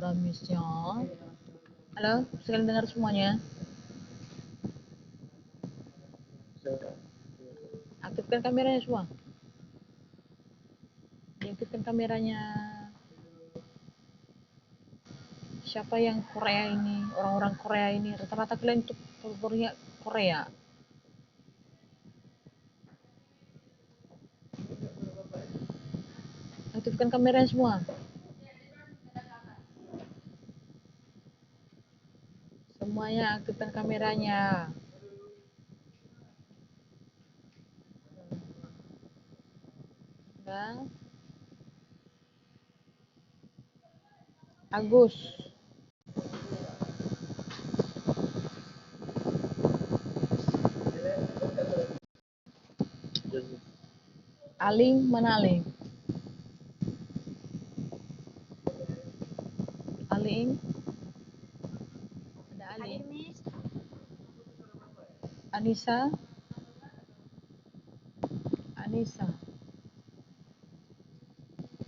suara Miss-nya. Halo, sekalian dengar semuanya. Aktifkan kameranya semua. Diaktifkan kameranya. Siapa yang Korea ini? Orang-orang Korea ini rata-rata kalian itu followernya Korea. Aktifkan kameranya semua. Semuanya aktifkan kameranya. Nah. Agus. Aling, mana Aling? Aling? Ada Aling? Anissa? Anissa?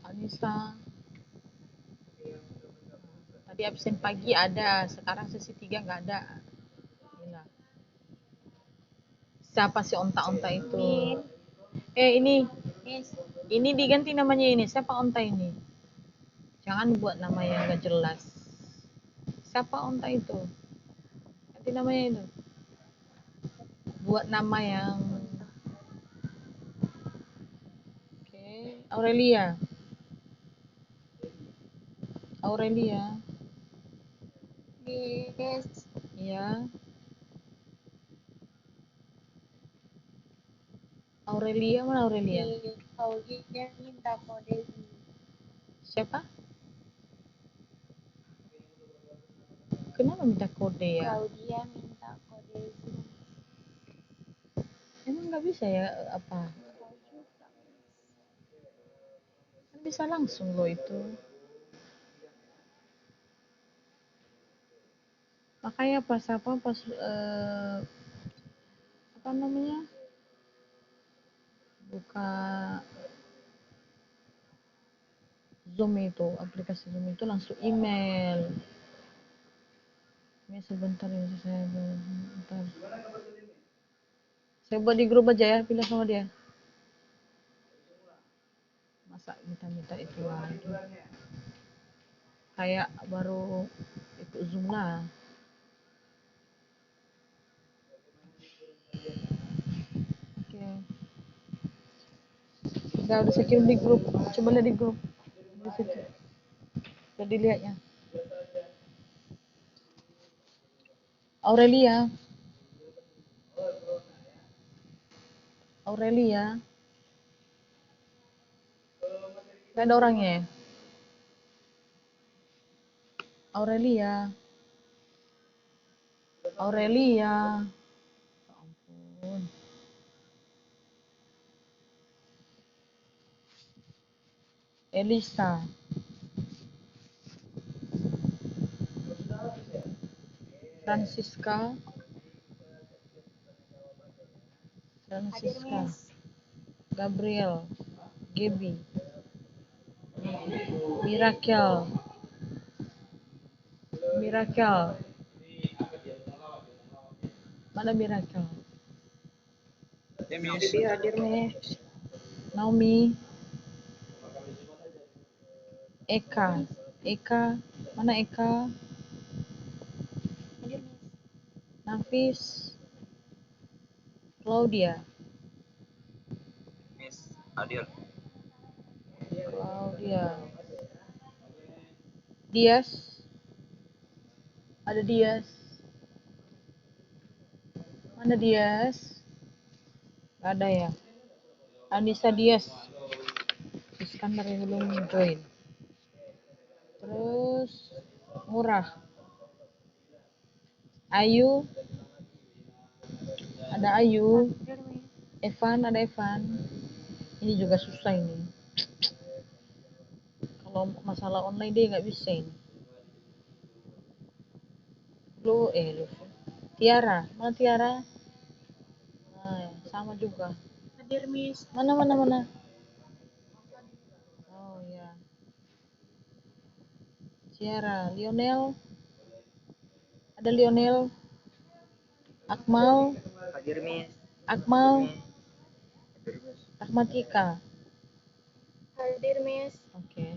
Anissa? Tadi absen pagi ada, sekarang sesi 3 nggak ada. Gila. Siapa si onta-onta itu? Ini diganti namanya ini. Siapa onta ini? Jangan buat nama yang nggak jelas. Siapa onta itu? Ganti namanya itu. Buat nama yang Aurelia. Aurelia. Yes. Iya. Aurelia, mana Aurelia? Dia minta kode Zoom. Siapa? Kenapa minta kode ya? Dia minta kode Zoom. Emang nggak bisa ya apa? Kan bisa langsung loh itu. Makanya pas apa namanya? Buka Zoom itu, aplikasi Zoom itu langsung email. Ini sebentar ya saya bentar. Saya buat di grup aja ya, pindah sama dia. Masa minta-minta itu lagi. Kayak baru ikut Zoom lah. Oke. Udah saya kirim di grup. Coba lihat di grup. Di situ. Udah dilihatnya. Aurelia. Aurelia. Gak ada orangnya ya? Aurelia. Aurelia. Ya ampun. Elisa. Francisca. Francisca. Gabriel. Gaby. Miracle. Miracle. Mana Miracle? Naomi hadir, Miss. Naomi. Eka. Eka. Mana Eka? Hadir, Miss. Nafis. Claudia. Miss, hadir. Claudia. Dias. Ada Dias. Mana Dias? Gak ada ya. Anissa Dias. Iskandar yang belum join. Terus Murah. Ayu. Ada Ayu. Hadir, Miss. Evan, ada Evan. Ini juga susah ini. Kalau masalah online dia nggak bisa ini. Lu. Tiara, mana Tiara? Nah, sama juga. Hadir, Miss. Mana? Oh ya. Ciara, Lionel, ada Lionel, Akmal, Hadir Miss. Akmal, Hadir Miss. Rahmatika. Hadir, Miss. Oke.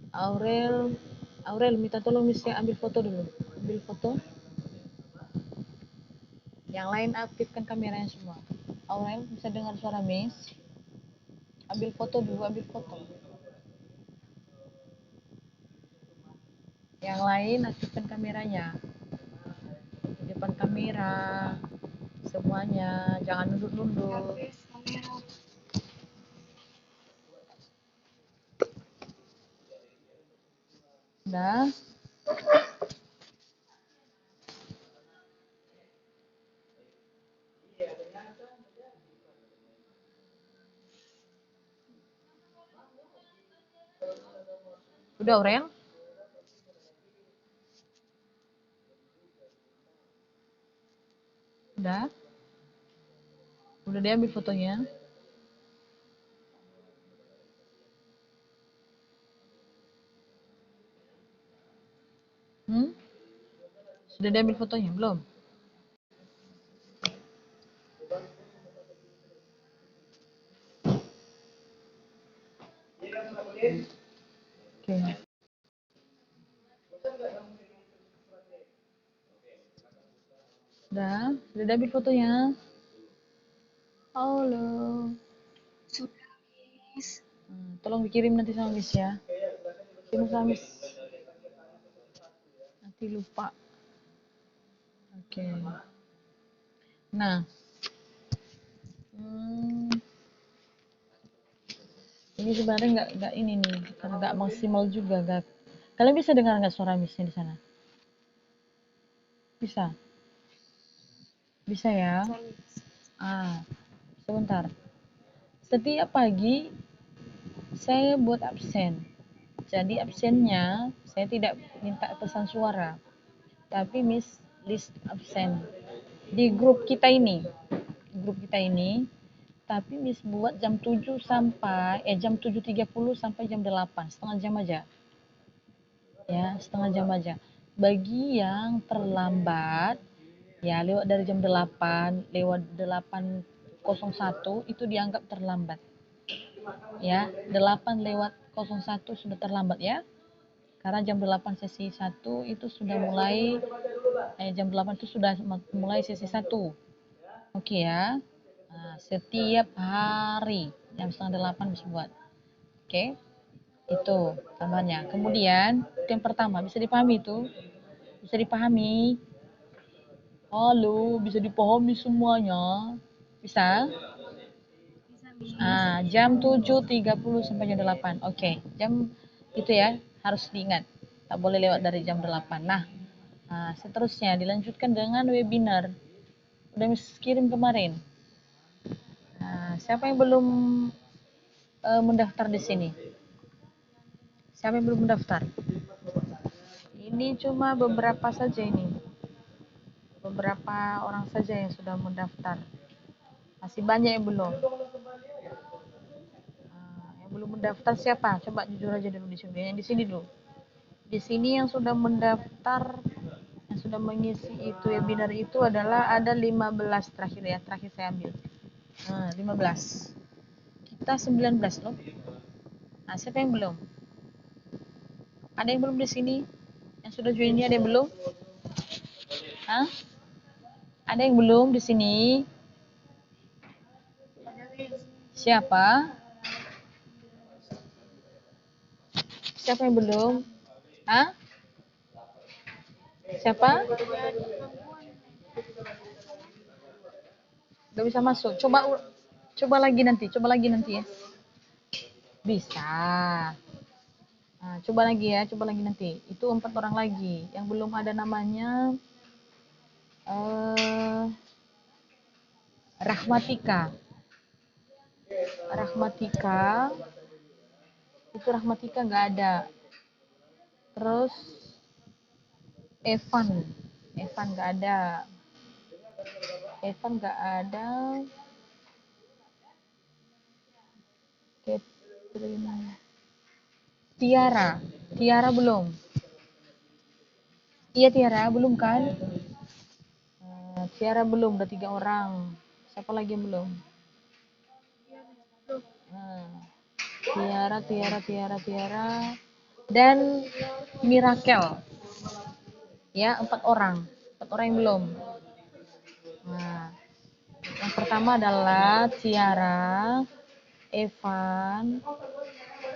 Aurel minta tolong Miss ya ambil foto dulu. Ambil foto. Yang lain aktifkan kameranya semua. Aurel bisa dengar suara Miss. Ambil foto dulu, ambil foto. Yang lain aktifkan kameranya. Depan kamera. Semuanya, jangan nunduk-nunduk. Miss, kamera. Udah. Udah, Aurel? Udah? Udah dia ambil fotonya? Sudah dia ambil fotonya? Belum? Oke. Udah dia ambil fotonya? Halo. Sudah, Miss. Tolong dikirim nanti sama Miss ya. Kirim sama Miss. Nanti lupa. Oke. Nah. Ini sebenarnya nggak ini nih, karena nggak maksimal juga. Gak. Kalian bisa dengar nggak suara Missnya di sana? Bisa? Bisa ya? Sebentar. Setiap pagi saya buat absen. Jadi absennya saya tidak minta pesan suara, tapi Miss list absen di grup kita ini. Tapi Miss buat jam 7 sampai jam 7.30 sampai jam 8, setengah jam aja. Ya, setengah jam aja. Bagi yang terlambat ya lewat dari jam 8, lewat 8.01 itu dianggap terlambat. Ya, 8 lewat 01 sudah terlambat ya. Karena jam 8 sesi 1 itu sudah mulai jam 8 itu sudah mulai sesi 1. Oke ya. Nah, setiap hari jam setengah 8 bisa buat. Oke. Itu tambahannya. Kemudian itu yang pertama, bisa dipahami itu? Bisa dipahami? Halo, bisa dipahami semuanya? Bisa? Bisa, Miss. Jam 7.30 sampai jam 8. Oke, jam itu ya harus diingat. Tak boleh lewat dari jam 8. Nah, seterusnya dilanjutkan dengan webinar. Udah Miss kirim kemarin. Siapa yang belum mendaftar di sini? Siapa yang belum mendaftar? Ini cuma beberapa saja ini. Beberapa orang saja yang sudah mendaftar. Masih banyak yang belum. Yang belum mendaftar siapa? Coba jujur aja dulu di sini. Yang di sini dulu. Di sini yang sudah mendaftar, yang sudah mengisi itu webinar itu adalah ada 15 terakhir ya. Terakhir saya ambil. 15. Kita 19 loh. Siapa yang belum? Ada yang belum di sini? Yang sudah join ini ada yang belum? Ada yang belum di sini? Siapa? Siapa yang belum? Siapa? Gak bisa masuk. Coba lagi nanti ya. Bisa. Coba lagi nanti. Itu 4 orang lagi yang belum ada namanya. Rahmatika itu Rahmatika nggak ada. Terus Evan nggak ada. Catherine. Tiara belum. Iya Tiara, belum kan? Tiara belum, udah 3 orang. Siapa lagi yang belum? Nah, Tiara, dan Mirakel. Ya, 4 orang. 4 orang yang belum. Nah, yang pertama adalah Tiara, Evan,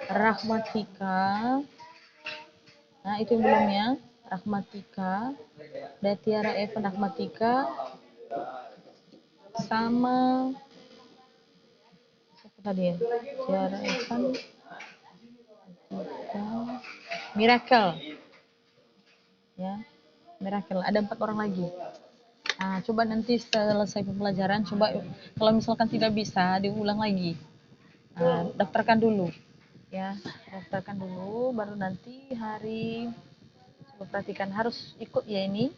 Rahmatika. Nah, itu yang belum ya. Rahmatika. Dan Tiara, Evan, Rahmatika. Sama siapa tadi ya? Tiara, Evan, Rahmatika, Miracle. Ya, Miracle. Ada 4 orang lagi. Nah, coba nanti selesai pembelajaran, coba kalau misalkan tidak bisa, diulang lagi. Nah, daftarkan dulu. Ya, daftarkan dulu, baru nanti hari, coba perhatikan, harus ikut ya ini.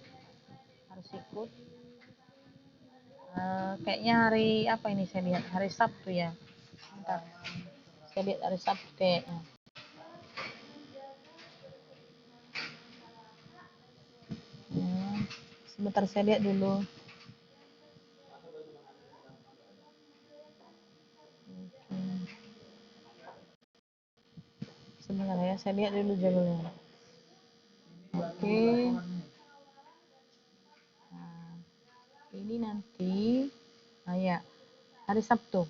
Harus ikut. Kayaknya hari apa ini saya lihat? Hari Sabtu ya. Bentar. Saya lihat hari Sabtu kayaknya. Sebentar saya lihat dulu. Sebentar ya, saya lihat dulu jadwalnya. Oke. Nah, ini nanti, ya, hari Sabtu.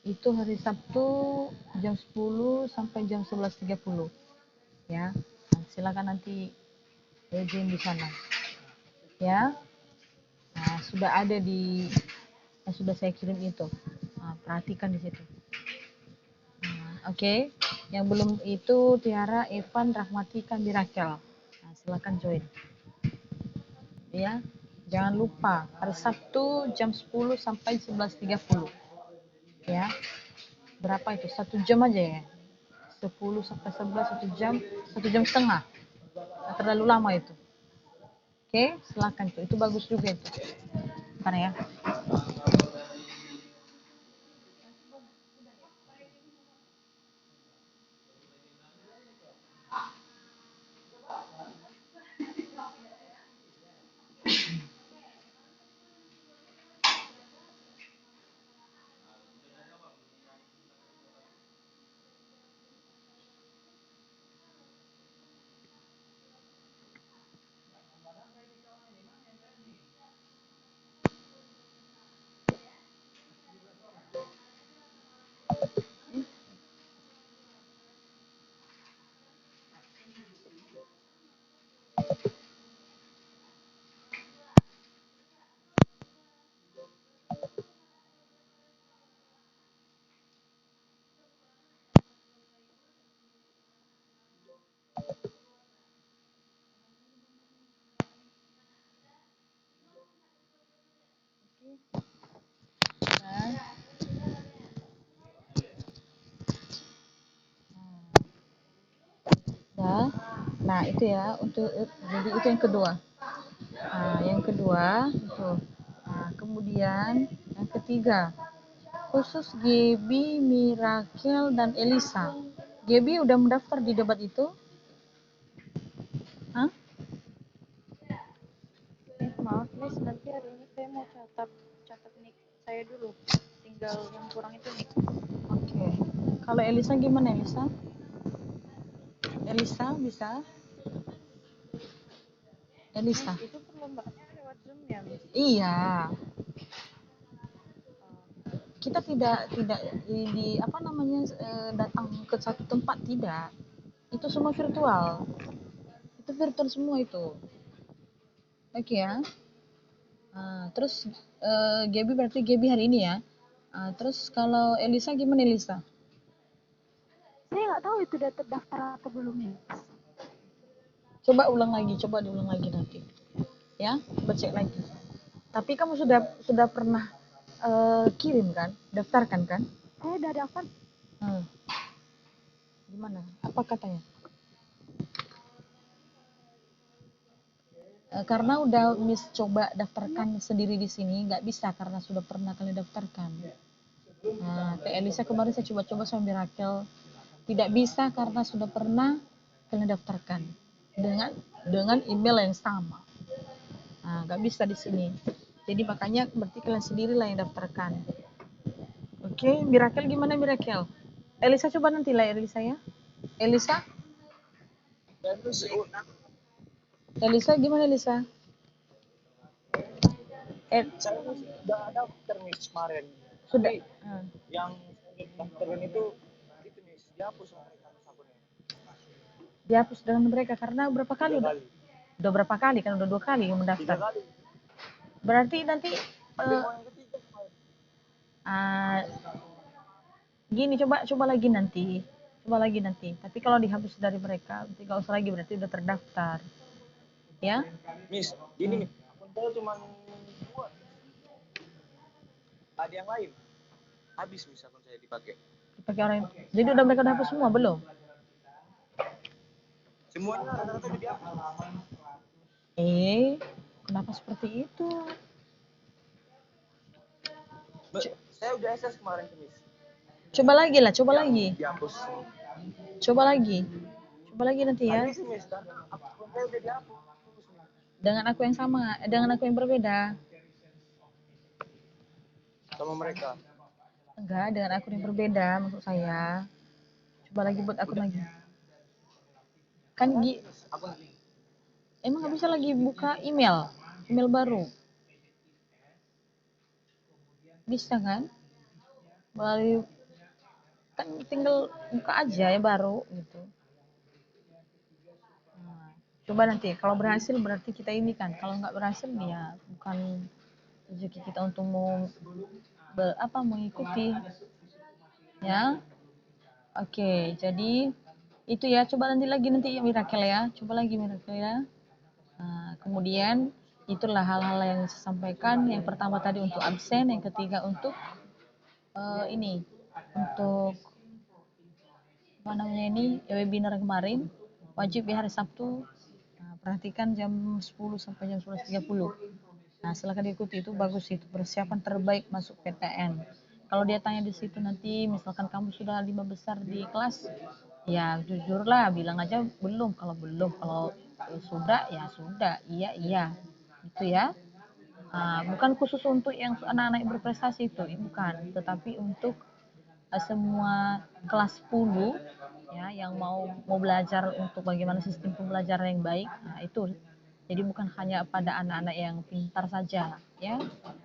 Itu hari Sabtu jam 10 sampai jam 11.30. Ya. Nah, silakan nanti join di sana. Ya. Nah, sudah ada di yang sudah saya kirim itu. Nah, perhatikan di situ. Nah, oke. Yang belum itu Tiara, Evan, Rahmatika, Mirakel. Nah, silakan join. Ya. Jangan lupa hari Sabtu jam 10 sampai 11.30. Ya. Berapa itu? 1 jam aja ya. 10 sampai 11, 1 jam setengah. Nggak terlalu lama itu. Oke, silakan tuh. Itu bagus juga itu. Karena ya. Nah, itu ya untuk jadi itu yang kedua. Nah, yang kedua itu. Nah, kemudian yang ketiga khusus Gaby, Mirakel dan Elisa. Gaby udah mendaftar di debat itu? Hah? Maaf Miss, nanti hari ini saya mau catat nick saya dulu. Tinggal yang kurang itu nick. Oke. Kalau Elisa gimana Elisa? Elisa bisa? Elisa. Miss, itu perlombaannya lewat Zoom ya Miss? Iya. Kita tidak di apa namanya datang ke satu tempat, tidak. Itu semua virtual. Itu virtual semua itu. Oke ya. Terus Gaby berarti Gaby hari ini ya. Terus kalau Elisa gimana Elisa? Saya nggak tahu itu udah terdaftar atau belum Miss. Coba diulang lagi nanti. Ya, coba cek lagi. Tapi kamu sudah pernah kirim kan? Daftarkan kan? Saya udah daftar. Gimana? Apa katanya? Karena udah Miss coba daftarkan sendiri di sini, nggak bisa karena sudah pernah kalian daftarkan. Nah, ke Elisa kemarin saya coba-coba sama Miracle, tidak bisa karena sudah pernah kalian daftarkan. dengan email yang sama. Nah, nggak bisa di sini. Jadi makanya berarti kalian sendirilah yang daftarkan. Oke, Mirakel gimana Mirakel? Elisa coba nanti lah Elisa ya. Elisa? Elisa gimana Elisa? Saya sudah daftar nih kemarin. Sudah. Yang daftarkan itu nih dihapus sama mereka akunnya. Dihapus dengan mereka karena berapa kali udah? Udah berapa kali kan udah 2 kali yang 3 mendaftar. kali. Berarti nanti Tapi mau yang ketiga kemarin. gini coba lagi nanti. Tapi kalau dihapus dari mereka, nanti nggak usah lagi berarti udah terdaftar. Ya? Miss, gini nih. Akun saya cuma 2. Ada yang lain. Habis miss akun saya dipakai. Dipakai orang. Jadi udah mereka udah hapus semua belum? Semuanya rata-rata udah dihapus. Kenapa seperti itu? Saya udah SS kemarin tuh, Miss. Coba lagi lah, coba lagi. Dihapus. Coba lagi nanti ya. Habis Miss, akun saya udah dihapus. Dengan aku yang sama, dengan aku yang berbeda. Sama mereka. Enggak, dengan akun yang berbeda maksud saya. Coba lagi buat akun lagi. Kan emang nggak bisa lagi buka email baru. Bisa kan? Melalui kan tinggal buka aja ya baru gitu. Nah, coba nanti kalau berhasil berarti kita ini kan, kalau nggak berhasil ya bukan rezeki kita untuk mengikuti ya. Oke, jadi itu ya, coba nanti ya Mirakel ya, coba lagi Mirakel ya. Nah, kemudian itulah hal-hal yang saya sampaikan. Yang pertama tadi untuk absen, yang ketiga untuk untuk apa namanya webinar kemarin wajib di hari Sabtu. Nah, perhatikan jam 10 sampai jam 11.30. Nah, silakan diikuti, itu bagus, itu persiapan terbaik masuk PTN. Kalau dia tanya di situ nanti, misalkan kamu sudah 5 besar di kelas, ya jujurlah, bilang aja belum. Kalau sudah, ya sudah, iya, itu ya. Bukan khusus untuk yang anak-anak yang berprestasi itu, bukan, tetapi untuk semua kelas 10 ya yang mau belajar untuk bagaimana sistem pembelajaran yang baik. Nah, itu. Jadi bukan hanya pada anak-anak yang pintar saja ya.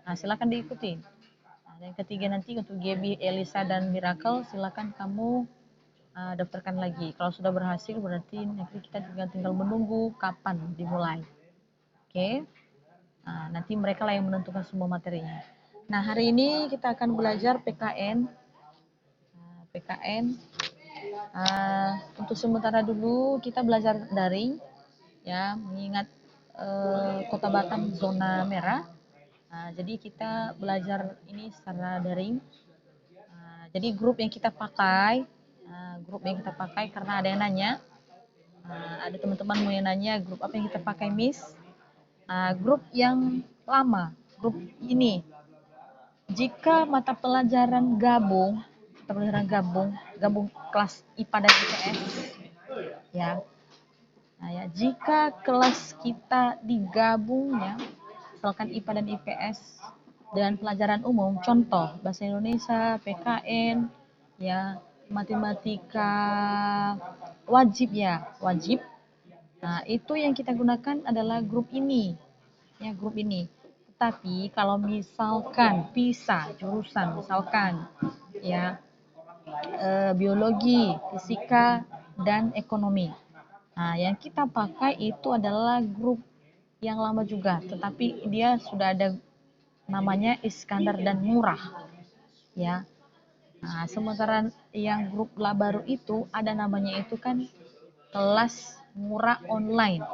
Nah, silakan diikuti. Nah, yang ketiga nanti untuk Gaby, Elisa dan Miracle silakan kamu daftarkan lagi. Kalau sudah berhasil berarti nanti kita tinggal menunggu kapan dimulai. Oke. Nah, nanti mereka lah yang menentukan semua materinya. Nah, hari ini kita akan belajar PKN. Untuk sementara dulu kita belajar daring ya, mengingat Kota Batam zona merah. Jadi kita belajar ini secara daring. Jadi grup yang kita pakai karena ada yang nanya, ada teman-teman mau yang nanya grup apa yang kita pakai Miss. Grup yang lama, grup ini. Jika mata pelajaran gabung kelas IPA dan IPS ya. Nah, ya, jika kelas kita digabung ya, misalkan IPA dan IPS dan pelajaran umum, contoh bahasa Indonesia, PKN, ya, matematika wajib. Nah, itu yang kita gunakan adalah grup ini. Ya, grup ini. Tetapi kalau misalkan pisah jurusan, misalkan ya biologi, fisika, dan ekonomi. Nah, yang kita pakai itu adalah grup yang lama juga, tetapi dia sudah ada namanya Iskandar dan Murah. Ya. Nah, sementara yang grup baru itu ada namanya itu kan kelas murah online.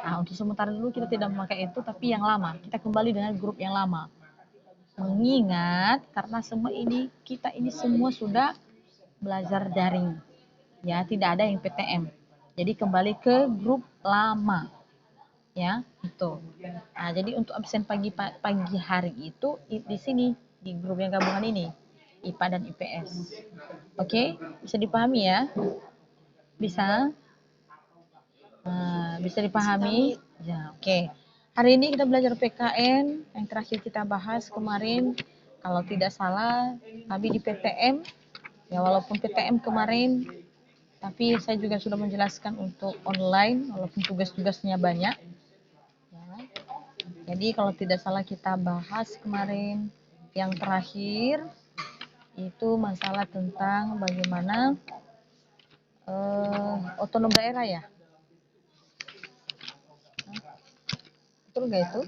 Nah, untuk sementara dulu kita tidak memakai itu, tapi yang lama. Kita kembali dengan grup yang lama. Mengingat karena kita ini semua sudah belajar daring. Ya, tidak ada yang PTM. Jadi kembali ke grup lama. Ya, itu. Nah, jadi untuk absen pagi hari itu di sini di grup yang gabungan ini, IPA dan IPS. Oke, bisa dipahami ya? Bisa? Nah, bisa dipahami? Ya, oke. Hari ini kita belajar PKN, yang terakhir kita bahas kemarin, kalau tidak salah, kami di PTM, ya walaupun PTM kemarin, tapi saya juga sudah menjelaskan untuk online, walaupun tugas-tugasnya banyak. Ya. Jadi kalau tidak salah kita bahas kemarin, yang terakhir, itu masalah tentang bagaimana otonom daerah ya. Betul nggak itu?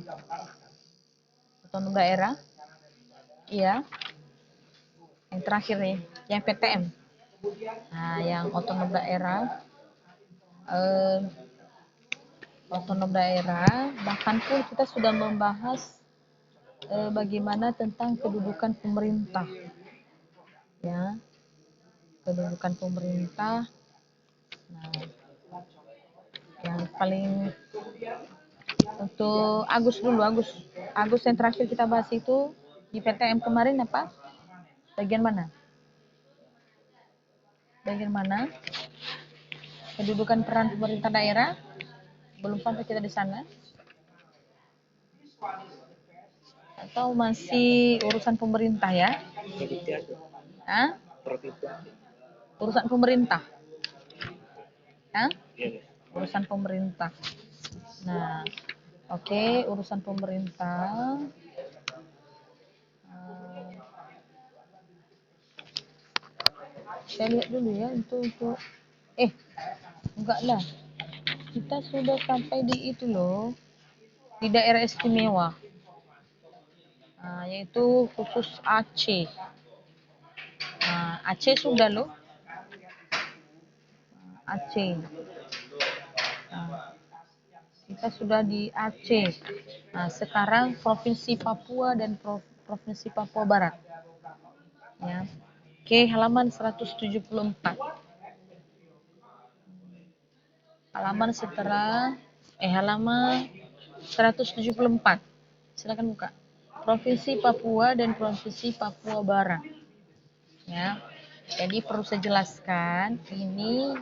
Otonom daerah? Iya. Yang terakhir nih, yang PTM. Nah, yang otonom daerah, bahkan pun kita sudah membahas bagaimana tentang kedudukan pemerintah, ya, kedudukan pemerintah. Nah, yang paling untuk Agus dulu, Agus yang terakhir kita bahas itu di PTM kemarin apa? Bagian mana? Bagian mana? Kedudukan peran pemerintah daerah? Belum sampai kita di sana? Atau masih urusan pemerintah ya? Hah? Urusan pemerintah? Hah? Urusan pemerintah. Nah, oke, urusan pemerintah. Saya lihat dulu ya untuk enggak lah. Kita sudah sampai di itu loh, di daerah istimewa. Nah, yaitu khusus Aceh. Nah, Aceh sudah loh. Aceh. Nah, kita sudah di Aceh. Nah, sekarang Provinsi Papua dan Provinsi Papua Barat. Ya. Oke, halaman 174. Halaman 174. Silakan buka. Provinsi Papua dan Provinsi Papua Barat. Ya. Jadi perlu saya jelaskan, ini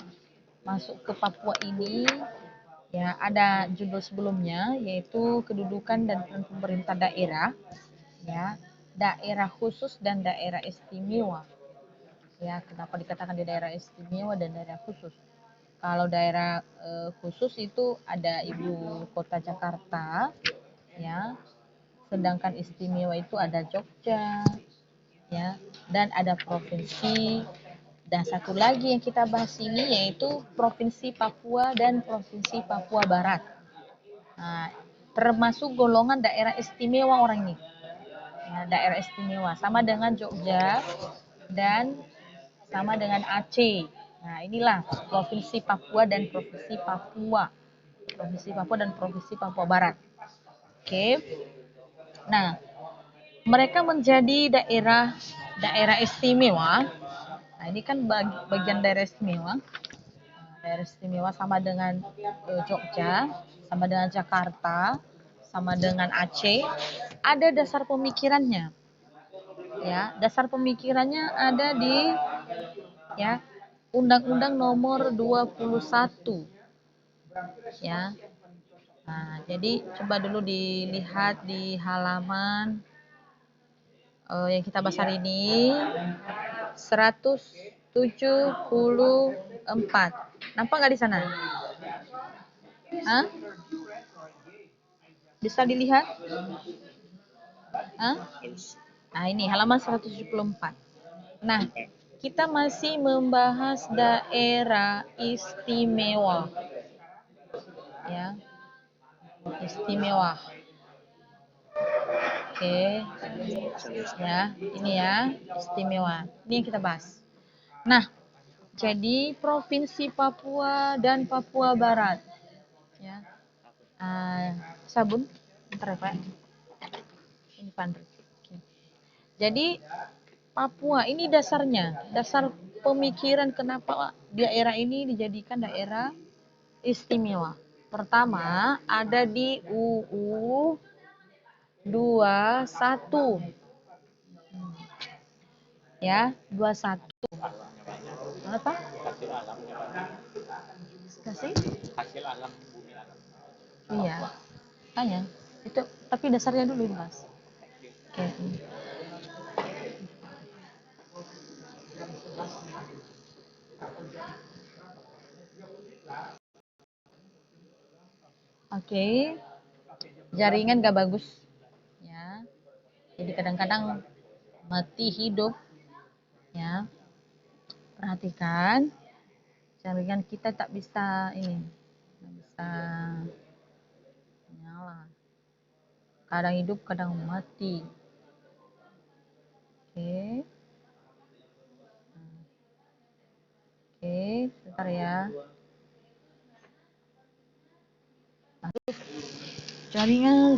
masuk ke Papua ini ya ada judul sebelumnya yaitu kedudukan dan peran pemerintah daerah, ya, daerah khusus dan daerah istimewa. Ya, kenapa dikatakan di daerah istimewa dan daerah khusus? Kalau daerah khusus itu ada ibu kota Jakarta, ya. Sedangkan istimewa itu ada Jogja, ya, dan ada provinsi. Dan satu lagi yang kita bahas ini yaitu Provinsi Papua dan Provinsi Papua Barat. Nah, termasuk golongan daerah istimewa orang ini. Nah, daerah istimewa sama dengan Jogja dan sama dengan Aceh. Nah, inilah Provinsi Papua dan Provinsi Papua. Provinsi Papua dan Provinsi Papua Barat. Oke. Nah, mereka menjadi daerah istimewa. Nah, ini kan bagian daerah istimewa. Daerah istimewa sama dengan Jogja, sama dengan Jakarta, sama dengan Aceh. Ada dasar pemikirannya. Ya, dasar pemikirannya ada di ya Undang-Undang Nomor 21. Ya. Nah, jadi coba dulu dilihat di halaman yang kita bahas hari ini 174. Nampak nggak di sana? Hah? Bisa dilihat? Hah? Nah, ini halaman 174. Nah, kita masih membahas daerah istimewa. Ya. Istimewa. Oke. Ya, ini ya, istimewa. Ini yang kita bahas. Nah, jadi Provinsi Papua dan Papua Barat. Ya. Sabun, bentar ya, Pak. Ini Pandri. Oke. Jadi Papua ini dasarnya, dasar pemikiran kenapa daerah ini dijadikan daerah istimewa. Pertama, ada di UU 21. Ya, 21. Apa? Gak sih? Hasil alam bumi alam. Iya. Tanya. Itu tapi dasarnya dulu dibahas. Oke. Oke. Jaringan gak bagus. Ya. Jadi kadang-kadang mati hidup. Ya. Perhatikan. Jaringan kita tak bisa ini. Tak bisa nyala. Kadang hidup, kadang mati. Oke. Oke, sebentar ya. Jaringan.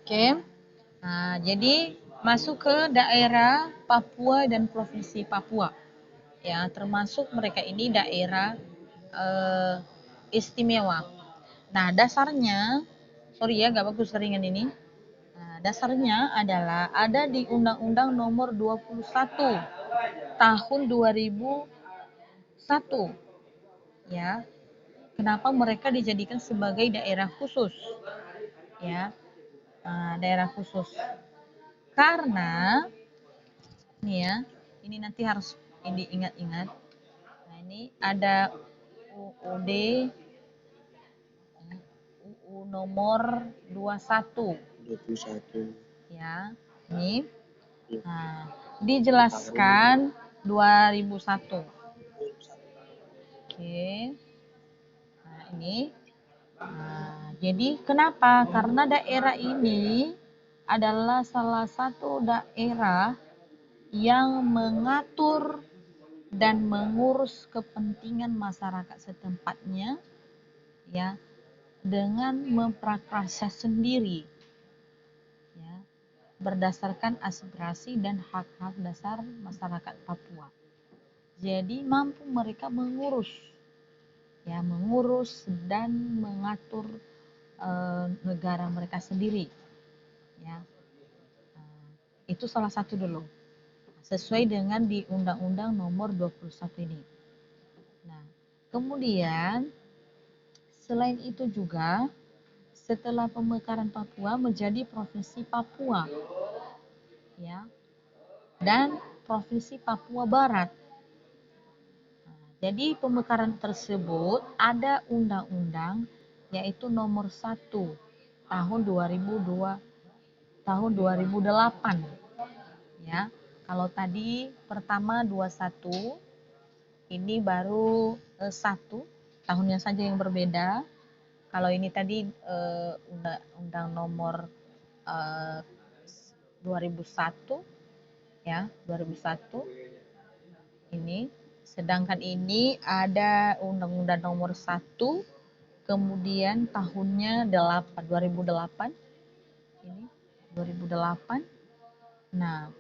Oke. Nah, jadi masuk ke daerah Papua dan Provinsi Papua. Ya, termasuk mereka ini daerah istimewa. Nah, dasarnya, sorry ya, gak bagus jaringan ini. Nah, dasarnya adalah ada di Undang-Undang Nomor 21 Tahun 2001. Ya, kenapa mereka dijadikan sebagai daerah khusus? Ya, daerah khusus. Karena nih ya, ini nanti harus ini ingat-ingat. Nah, ini ada UUD UU nomor 21. Ya, ini. Nah, dijelaskan 2001. Oke. Nah, ini. Nah, jadi kenapa? Karena daerah ini adalah salah satu daerah yang mengatur dan mengurus kepentingan masyarakat setempatnya ya dengan memprakarsa sendiri ya berdasarkan aspirasi dan hak-hak dasar masyarakat Papua. Jadi mampu mereka mengurus dan mengatur negara mereka sendiri ya. Itu salah satu dulu. Sesuai dengan di Undang-Undang Nomor 21 ini. Nah, kemudian selain itu juga setelah pemekaran Papua menjadi Provinsi Papua ya dan Provinsi Papua Barat. Nah, jadi pemekaran tersebut ada undang-undang yaitu Nomor 1 tahun 2008 ya. Kalau tadi pertama 21, ini baru 1 tahunnya saja yang berbeda. Kalau ini tadi undang nomor 2001 ya, 2001 ini. Sedangkan ini ada undang-undang nomor 1 kemudian tahunnya 2008 ini 2008. Nah,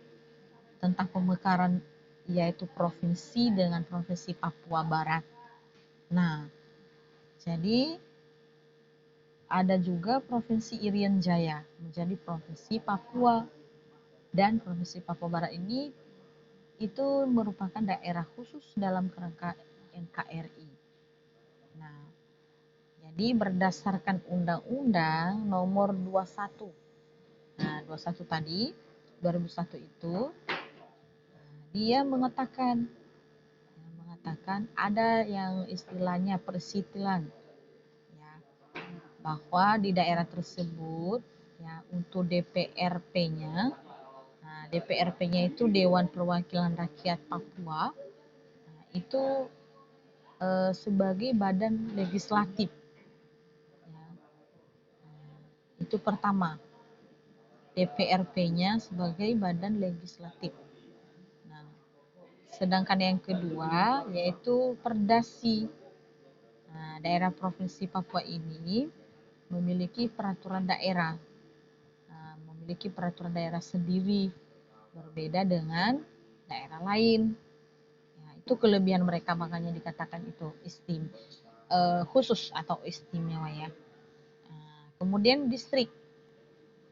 tentang pemekaran yaitu provinsi dengan Provinsi Papua Barat. Nah, jadi ada juga Provinsi Irian Jaya menjadi Provinsi Papua dan Provinsi Papua Barat ini itu merupakan daerah khusus dalam kerangka NKRI. Nah, jadi berdasarkan Undang-Undang Nomor 21. Nah, 21 tadi 2001 itu dia mengatakan ada yang istilahnya persitilan ya, bahwa di daerah tersebut ya untuk DPRP-nya, nah DPRP-nya itu Dewan Perwakilan Rakyat Papua, nah, itu sebagai badan legislatif ya. Nah, itu pertama DPRP-nya sebagai badan legislatif. Nah, sedangkan yang kedua yaitu Perdasi. Nah, daerah Provinsi Papua ini memiliki peraturan daerah. Nah, memiliki peraturan daerah sendiri, berbeda dengan daerah lain. Ya, itu kelebihan mereka, makanya dikatakan itu khusus atau istimewa ya. Nah, kemudian distrik.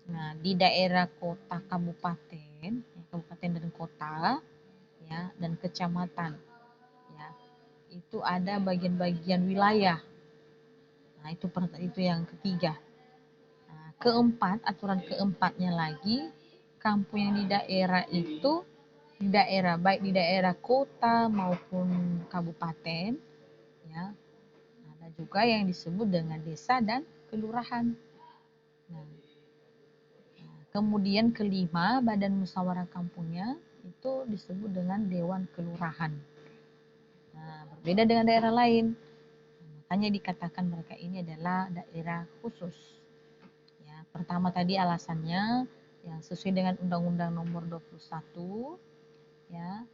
Nah, di daerah kota kabupaten, kabupaten dan kota, ya, dan kecamatan, ya, itu ada bagian-bagian wilayah. Nah, itu yang ketiga. Nah, keempat, aturan keempatnya lagi, kampung yang di daerah itu, baik di daerah kota maupun kabupaten, ya, ada juga yang disebut dengan desa dan kelurahan. Nah, kemudian kelima, badan musyawarah kampungnya itu disebut dengan Dewan Kelurahan. Nah, berbeda dengan daerah lain. Makanya dikatakan mereka ini adalah daerah khusus. Ya, pertama tadi alasannya yang sesuai dengan Undang-Undang Nomor 21, ya,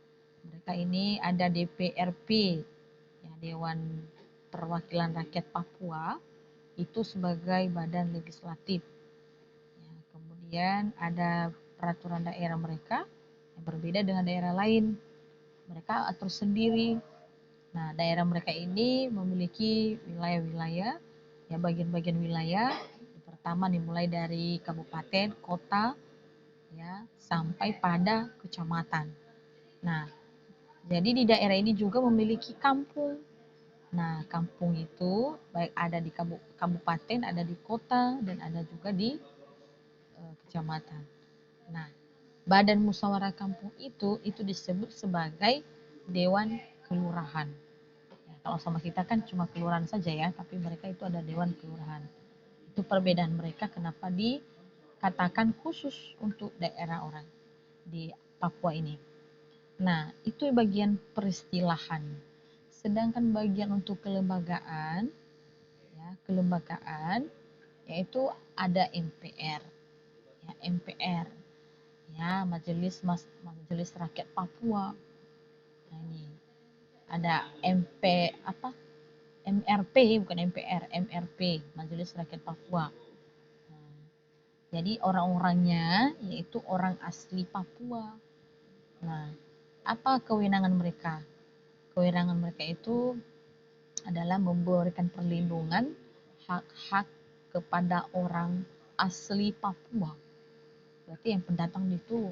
mereka ini ada DPRP, ya, Dewan Perwakilan Rakyat Papua, itu sebagai badan legislatif. Ya, kemudian ada peraturan daerah mereka yang berbeda dengan daerah lain. Mereka atur sendiri. Nah, daerah mereka ini memiliki wilayah-wilayah, ya, bagian-bagian wilayah. Pertama dimulai dari kabupaten, kota, ya, sampai pada kecamatan. Nah, jadi di daerah ini juga memiliki kampung. Nah, kampung itu baik ada di kabupaten, ada di kota, dan ada juga di kecamatan. Nah, badan musyawarah kampung itu disebut sebagai Dewan Kelurahan. Ya, kalau sama kita kan cuma kelurahan saja ya, tapi mereka itu ada Dewan Kelurahan. Itu perbedaan mereka kenapa dikatakan khusus untuk daerah orang di Papua ini. Nah, itu bagian peristilahan. Sedangkan bagian untuk kelembagaan, ya, yaitu ada MPR. Ya, MPR. Ya, Majelis Rakyat Papua. Nah, ini ada MRP, bukan MPR, MRP, Majelis Rakyat Papua. Nah, jadi orang-orangnya yaitu orang asli Papua. Nah, apa kewenangan mereka? Kewenangan mereka itu adalah memberikan perlindungan hak-hak kepada orang asli Papua. Berarti yang pendatang itu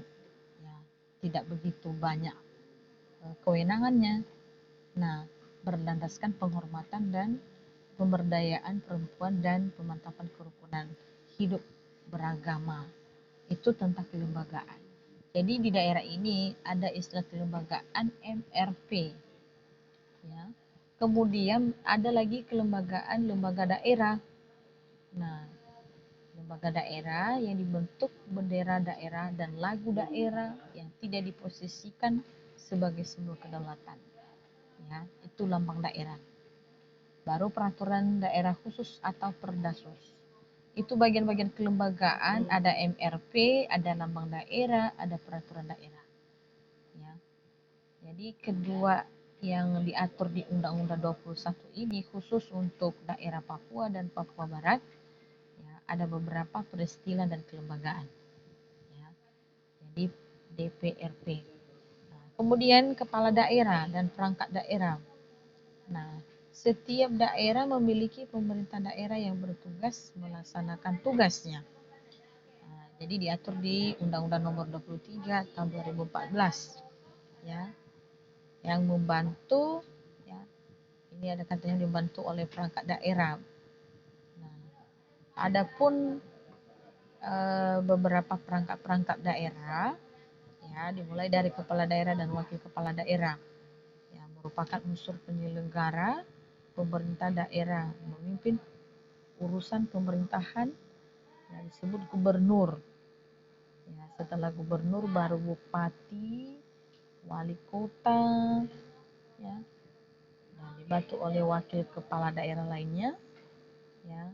ya tidak begitu banyak kewenangannya. Nah, berlandaskan penghormatan dan pemberdayaan perempuan dan pemantapan kerukunan hidup beragama. Itu tentang kelembagaan. Jadi di daerah ini ada istilah kelembagaan MRP. Ya. Kemudian ada lagi kelembagaan lembaga daerah. Nah, lembaga daerah yang dibentuk bendera daerah dan lagu daerah yang tidak diposisikan sebagai simbol kedaulatan. Ya, itu lambang daerah. Baru peraturan daerah khusus atau Perdasus. Itu bagian-bagian kelembagaan, ada MRP, ada lambang daerah, ada peraturan daerah. Ya. Jadi kedua yang diatur di Undang-Undang 21 ini khusus untuk daerah Papua dan Papua Barat. Ya, ada beberapa peristilah dan kelembagaan. Ya. Jadi DPRP. Nah, kemudian kepala daerah dan perangkat daerah. Nah, setiap daerah memiliki pemerintah daerah yang bertugas melaksanakan tugasnya. Nah, jadi diatur di Undang-Undang Nomor 23 tahun 2014, ya, yang membantu, ya, ini ada katanya dibantu oleh perangkat daerah. Nah, adapun beberapa perangkat daerah, ya, dimulai dari kepala daerah dan wakil kepala daerah, yang merupakan unsur penyelenggara pemerintah daerah, memimpin urusan pemerintahan yang disebut gubernur. Ya, setelah gubernur baru bupati, wali kota, ya, dan dibantu oleh wakil kepala daerah lainnya. Ya,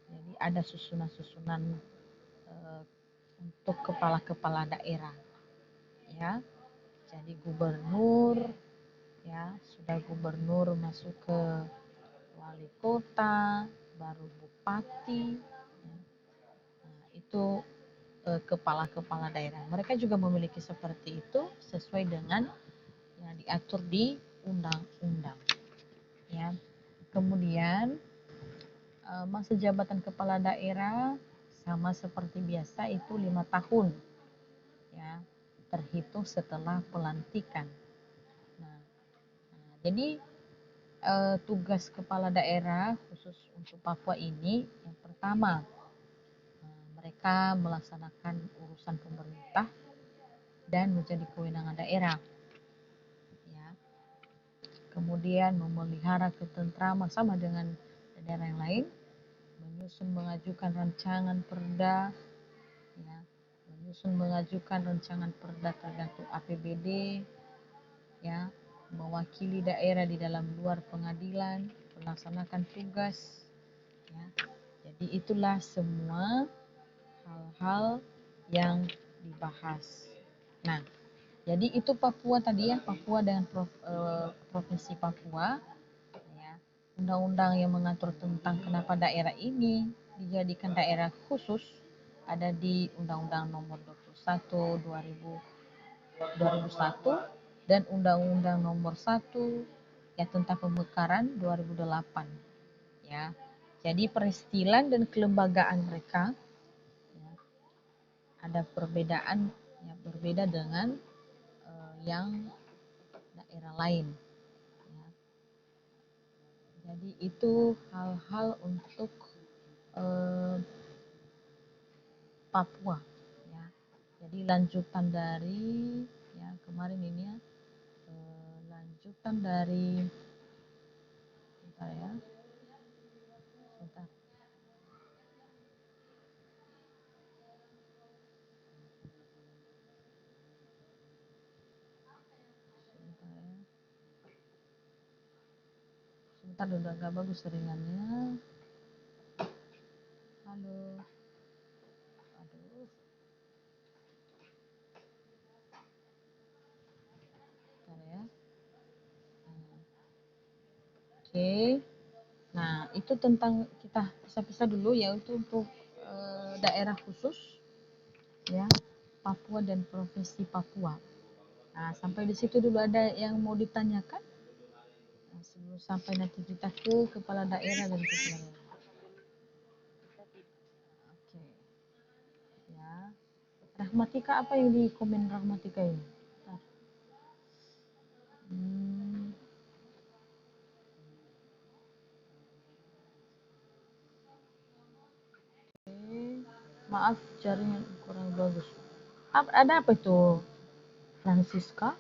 jadi ada susunan untuk kepala-kepala daerah, ya. Jadi gubernur, ya, sudah gubernur masuk ke wali kota, baru bupati, ya. Nah, itu kepala-kepala daerah. Mereka juga memiliki seperti itu sesuai dengan yang diatur di undang-undang, ya. Kemudian masa jabatan kepala daerah sama seperti biasa itu 5 tahun, ya, terhitung setelah pelantikan. Nah, jadi tugas kepala daerah khusus untuk Papua ini yang pertama, mereka melaksanakan urusan pemerintah dan menjadi kewenangan daerah, ya. Kemudian memelihara ketentraman sama dengan daerah yang lain, menyusun mengajukan rancangan perda, ya, menyusun mengajukan rancangan perda tergantung APBD, ya, mewakili daerah di dalam luar pengadilan, melaksanakan tugas, ya. Jadi itulah semua hal-hal yang dibahas. Nah, jadi itu Papua tadi, ya, Papua dengan Provinsi Papua, ya. Undang-undang yang mengatur tentang kenapa daerah ini dijadikan daerah khusus ada di Undang-Undang Nomor 21 2001 dan Undang-Undang Nomor 1 ya tentang pemekaran 2008, ya. Jadi peristilan dan kelembagaan mereka, ya, ada perbedaan, ya, berbeda dengan yang daerah lain, ya. Jadi itu hal-hal untuk Papua, ya. Jadi lanjutan dari, ya, kemarin ini, ya, lanjutan dari, bentar ya, bentar. Sebentar, udah gak bagus jaringannya. Halo. Aduh. Bentar ya. Oke. Nah, itu tentang kita pisah-pisah dulu, ya, itu untuk daerah khusus, ya, Papua dan Provinsi Papua. Nah, sampai di situ dulu ada yang mau ditanyakan? Nah, sebelum sampai nanti kita ke kepala daerah dan kepala daerah. Oke. Ya. Rahmatika, apa yang di komen Rahmatika ini? Maaf, jaringan kurang bagus. Ada apa itu, Francisca?